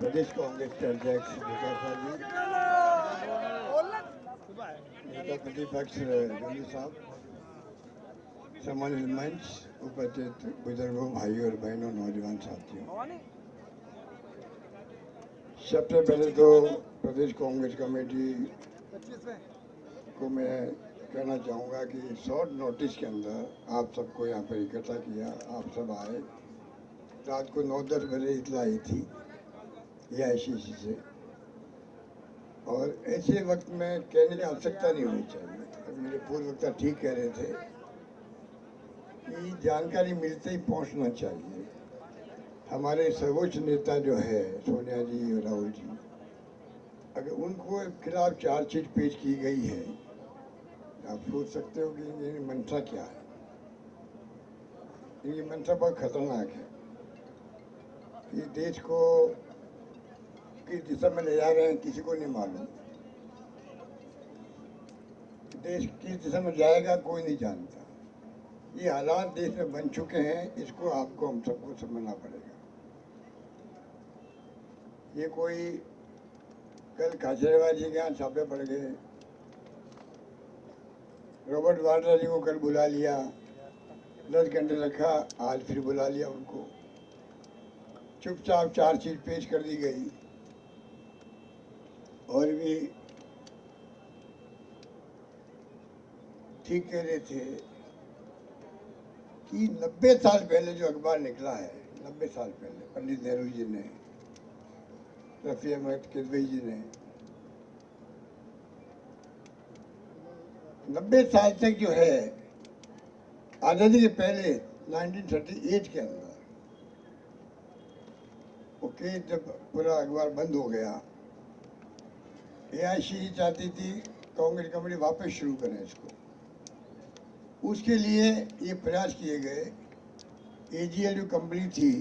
प्रदेश कांग्रेस के अध्यक्ष विकासा जी, नेता प्रतिपक्ष जोली साहब, सम्मानित मंच, उपस्थित बुजुर्गों, भाइयों और बहनों, नौजवान साथियों, सबसे पहले तो प्रदेश कांग्रेस कमेटी को मैं कहना चाहूँगा कि शॉर्ट नोटिस के अंदर आप सबको यहाँ पर इकट्ठा किया, आप सब आए। रात को 9-10 बजे इतला आई थी AICC से, और ऐसे वक्त में कहने की आवश्यकता नहीं होनी चाहिए। मेरे पूर्व वक्ता ठीक कह रहे थे कि जानकारी मिलते ही पहुंचना चाहिए। हमारे सर्वोच्च नेता जो है सोनिया जी और राहुल जी, अगर उनको खिलाफ चार्जशीट पेश की गई है, आप सोच सकते हो कि इनकी मंशा क्या है। इनकी मंशा बहुत खतरनाक है। ये देश को किस दिशा में ले जा रहे हैं किसी को नहीं मालूम। देश किस दिशा में जाएगा कोई नहीं जानता। ये हालात देश में बन चुके हैं, इसको आपको हम सबको समझना पड़ेगा। ये कोई कल काजरेवाल जी के यहाँ छापे पड़ गए, रॉबर्ट वाड्रा जी को कल बुला लिया, 10 घंटे रखा, आज फिर बुला लिया उनको, चुपचाप चार्जशीट पेश कर दी गई। और भी ठीक कह रहे थे कि 90 साल पहले जो अखबार निकला है, 90 साल पहले पंडित नेहरू जी ने, रफी अहमद किदवई जी ने, 90 साल तक जो है आज़ादी के पहले 1938 के अंदर, ओके, जब पूरा अखबार बंद हो गया, AICC चाहती थी कांग्रेस कमेटी वापस शुरू करें इसको। उसके लिए ये प्रयास किए गए। AGL जो कंपनी थी,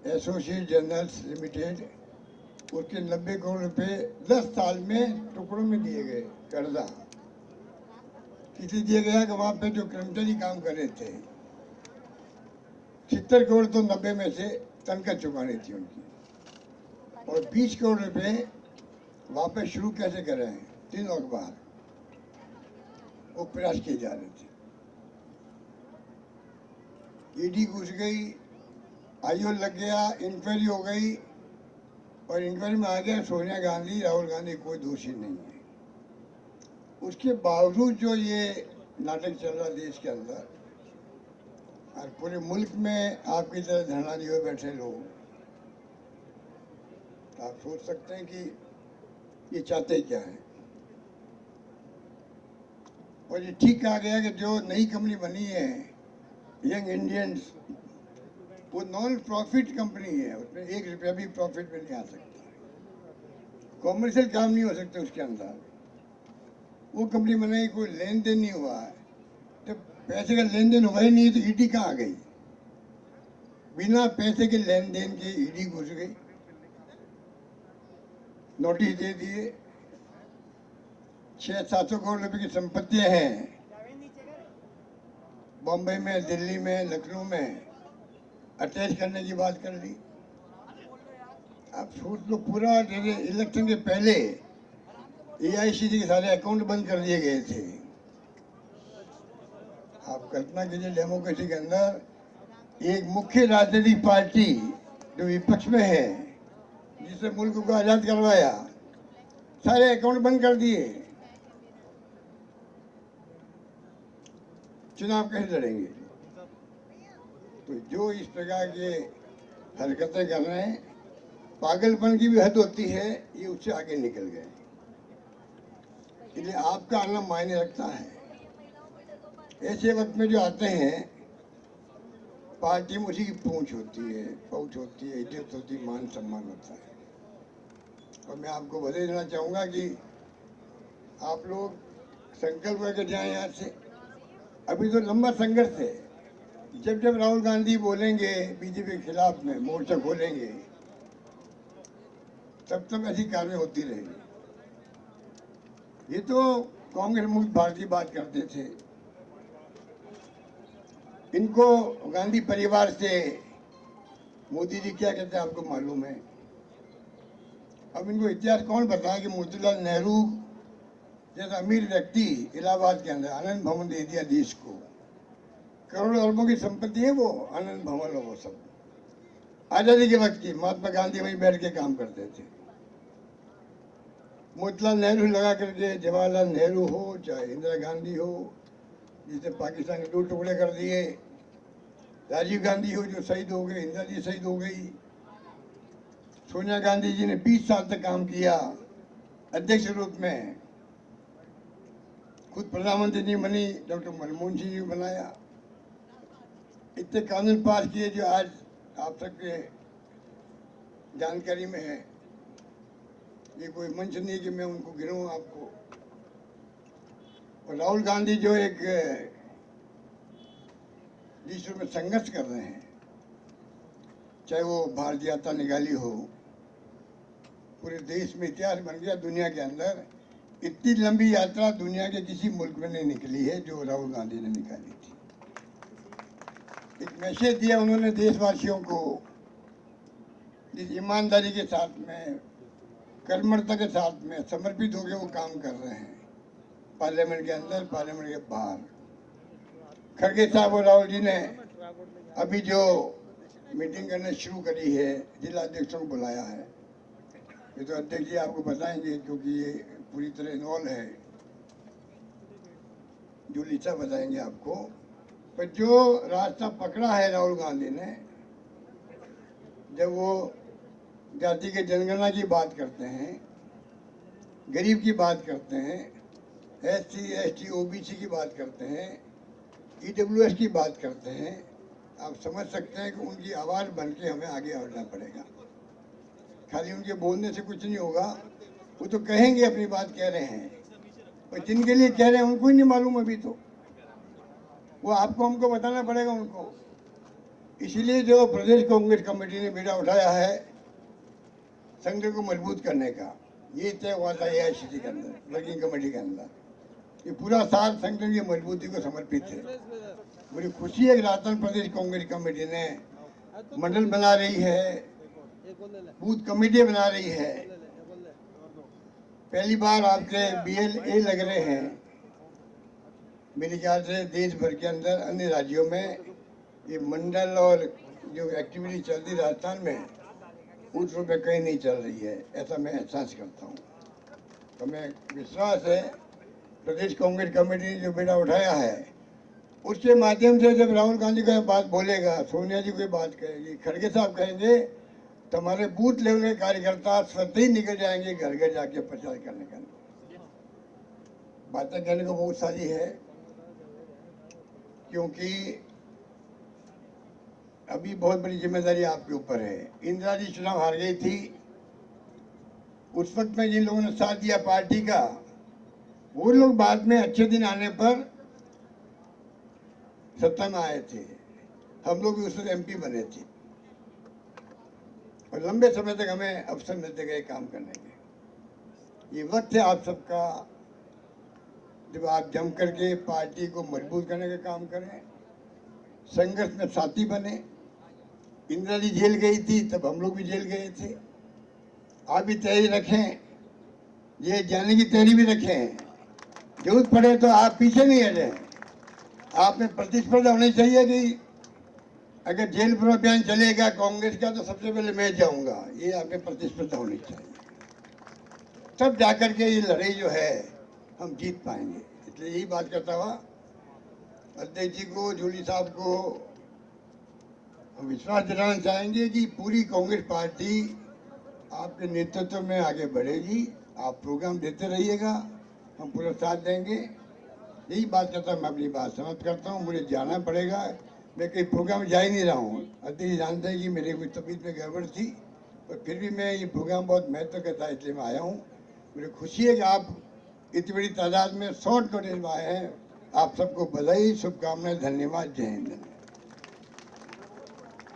एसोसिएट जर्नल्स लिमिटेड, उसके 90 करोड़ रुपए 10 साल में टुकड़ों में दिए गए कर्जा। इसलिए दिया गया कि वहां पे जो कर्मचारी काम कर रहे थे, 70 करोड़ तो 90 में से तनख्वाह चुकानी थी उनकी, और 20 करोड़ रुपए वापस शुरू कैसे करें, 3 अखबार वो प्रयास किए जा रहे थे। ED घुस गई, IO लग गया, इंक्वायरी हो गई, और इंक्वायरी में आ गया सोनिया गांधी, राहुल गांधी कोई दोषी नहीं है। उसके बावजूद जो ये नाटक चल रहा देश के अंदर, और पूरे मुल्क में आपकी तरह धरना दिए बैठे लोग, आप सोच सकते हैं कि ये चाहते क्या है। और ये ठीक कहा गया कि जो नई कंपनी बनी है यंग इंडियंस, वो नॉन प्रॉफिट कंपनी है, उसमें 1 रुपया भी प्रॉफिट में नहीं आ सकता, कॉमर्शियल काम नहीं हो सकते उसके अंदर। वो कंपनी बनाई, कोई लेन देन नहीं हुआ है। जब पैसे का लेन देन हुआ ही नहीं तो ED कहाँ आ गई? बिना पैसे के लेन देन के ED घुस गई, नोटिस दे दिए। 600-700 करोड़ रुपए की संपत्तियां हैं बॉम्बे में, दिल्ली में, लखनऊ में, अटैच करने की बात कर ली। अब सोच लो, पूरा जैसे इलेक्शन के पहले AICC के सारे अकाउंट बंद कर दिए गए थे। आप कल्पना कीजिए, डेमोक्रेसी के अंदर एक मुख्य राजनीतिक पार्टी जो विपक्ष में है, जिसने मुल्क को आजाद करवाया, सारे अकाउंट बंद कर दिए। चुनाव कैसे लड़ेंगे? तो जो इस प्रकार के हरकतें कर रहे हैं, पागलपन की भी हद होती है, ये उससे आगे निकल गए। इसलिए आपका आना मायने रखता है। ऐसे वक्त में जो आते हैं, पार्टी में उसी की पूंछ होती है, पहुंच होती है, इज्जत होती है, मान सम्मान होता है। और मैं आपको बधाई देना चाहूँगा कि आप लोग संकल्प करके जाएं यहाँ से। अभी तो लंबा संघर्ष है। जब जब राहुल गांधी बोलेंगे बीजेपी के खिलाफ में मोर्चा खोलेंगे, तब तक ऐसी कार्रवाई होती रहेगी। ये तो कांग्रेस मुक्त भारत की बात करते थे। इनको गांधी परिवार से मोदी जी क्या कहते हैं आपको मालूम है। अब इनको इतिहास कौन बताए कि मोतीलाल नेहरू जैसा अमीर व्यक्ति इलाहाबाद के अंदर आनंद भवन दे दिया देश को, करोड़ों अरबों की संपत्ति है वो आनंद भवन और वो सब। आजादी के वक्त की महात्मा गांधी वहीं बैठ के काम करते थे। मोतीलाल नेहरू लगा करके, जवाहरलाल नेहरू हो चाहे इंदिरा गांधी हो जिसे पाकिस्तान के 2 टुकड़े कर दिए, राजीव गांधी हो जो शहीद हो गए, इंदिरा जी शहीद हो गई, सोनिया गांधी जी ने 20 साल तक काम किया अध्यक्ष रूप में, खुद प्रधानमंत्री नहीं बनी, डॉक्टर मनमोहन सिंह जी को बनाया, इतने कानून पास किए जो आज आप सबके जानकारी में है। ये कोई मंच नहीं कि मैं उनको गिनूं आपको। और राहुल गांधी जो एक विश्व में संघर्ष कर रहे हैं, चाहे वो भारत यात्रा निकाली हो, पूरे देश में इतिहास बन गया। दुनिया के अंदर इतनी लंबी यात्रा दुनिया के किसी मुल्क में नहीं निकली है जो राहुल गांधी ने निकाली थी। एक मैसेज दिया उन्होंने देशवासियों को, जिस ईमानदारी के साथ में, कर्मठता के साथ में समर्पित होकर वो काम कर रहे हैं, पार्लियामेंट के अंदर, पार्लियामेंट के बाहर। खड़गे साहब और राहुल जी ने अभी जो मीटिंग करना शुरू करी है, जिला अध्यक्षों को बुलाया है। ये तो अध्यक्ष जी आपको बताएंगे क्योंकि ये पूरी तरह इन्वॉल्व है, जो लीचा बताएंगे आपको। पर जो रास्ता पकड़ा है राहुल गांधी ने, जब वो जाति के जनगणना की बात करते हैं, गरीब की बात करते हैं, SC, ST, OBC की बात करते हैं, EWS की बात करते हैं, आप समझ सकते हैं कि उनकी आवाज़ बन के हमें आगे बढ़ना पड़ेगा। खाली उनके बोलने से कुछ नहीं होगा। वो तो कहेंगे अपनी बात कह रहे हैं, और जिनके लिए कह रहे हैं उनको ही नहीं मालूम अभी तो, वो आपको हमको बताना पड़ेगा उनको। इसीलिए जो प्रदेश कांग्रेस कमेटी ने बीड़ा उठाया है संगठन को मजबूत करने का, ये तय हुआ था AICC के अंदर, वर्किंग कमेटी के अंदर। ये पूरा साल संगठन की मजबूती को समर्पित है। मुझे खुशी है कि राजस्थान प्रदेश कांग्रेस कमेटी ने मंडल बना रही है, बूथ कमेटी बना रही है। पहली बार आपके BLA लग रहे हैं। मेरे ख्याल से देश भर के अंदर अन्य राज्यों में ये मंडल और जो एक्टिविटी चल रही राजस्थान में उस रूप में कहीं नहीं चल रही है, ऐसा मैं एहसास करता हूँ। तो मैं विश्वास है प्रदेश कांग्रेस कमेटी ने जो बेड़ा उठाया है, उसके माध्यम से जब राहुल गांधी कोई बात बोलेगा, सोनिया जी कोई बात कहेगी, खड़गे साहब कहेंगे, तो हमारे बूथ लेवल के कार्यकर्ता स्वतः ही निकल जाएंगे घर घर जाके प्रचार करने का। बातें कहने को बहुत सारी है, क्योंकि अभी बहुत बड़ी जिम्मेदारी आपके ऊपर है। इंदिरा जी चुनाव हार गई थी, उस वक्त में जिन लोगों ने साथ दिया पार्टी का, वो लोग बाद में अच्छे दिन आने पर सत्ता में आए थे। हम लोग भी उस वक्त MP बने थे और लंबे समय तक हमें अवसर मिलते गए काम करने के। ये वक्त है आप सबका, जब आप जम करके पार्टी को मजबूत करने का काम करें, संघर्ष में साथी बने। इंदिरा जी जेल गई थी तब हम लोग भी जेल गए थे। आप भी तैयारी रखें, ये जाने की तैयारी भी रखें, जरूरत पड़े तो आप पीछे नहीं हटें। आप में प्रतिस्पर्धा होनी चाहिए कि अगर जेल पर अभियान चलेगा कांग्रेस का तो सबसे पहले मैं जाऊंगा, ये आप में प्रतिस्पर्धा होनी चाहिए। तब जाकर के ये लड़ाई जो है हम जीत पाएंगे। इसलिए यही बात करता हुआ अध्यक्ष जी को, जूली साहब को हम विश्वास दिलाना चाहेंगे कि पूरी कांग्रेस पार्टी आपके नेतृत्व में आगे बढ़ेगी। आप प्रोग्राम देते रहिएगा, हम पूरा साथ देंगे। यही बात करता हूँ, मैं अपनी बात समाप्त करता हूँ। मुझे जाना पड़ेगा, मैं कहीं प्रोग्राम जा ही नहीं रहा हूँ। अध्यक्ष जानते हैं कि मेरी कुछ तबीयत में गड़बड़ थी, और फिर भी मैं ये प्रोग्राम बहुत महत्व का था इसलिए मैं आया हूँ। मुझे खुशी है कि आप इतनी बड़ी तादाद में शॉर्ट नोटिस में आए हैं। आप सबको बधाई, शुभकामनाएं, धन्यवाद, जय हिंद।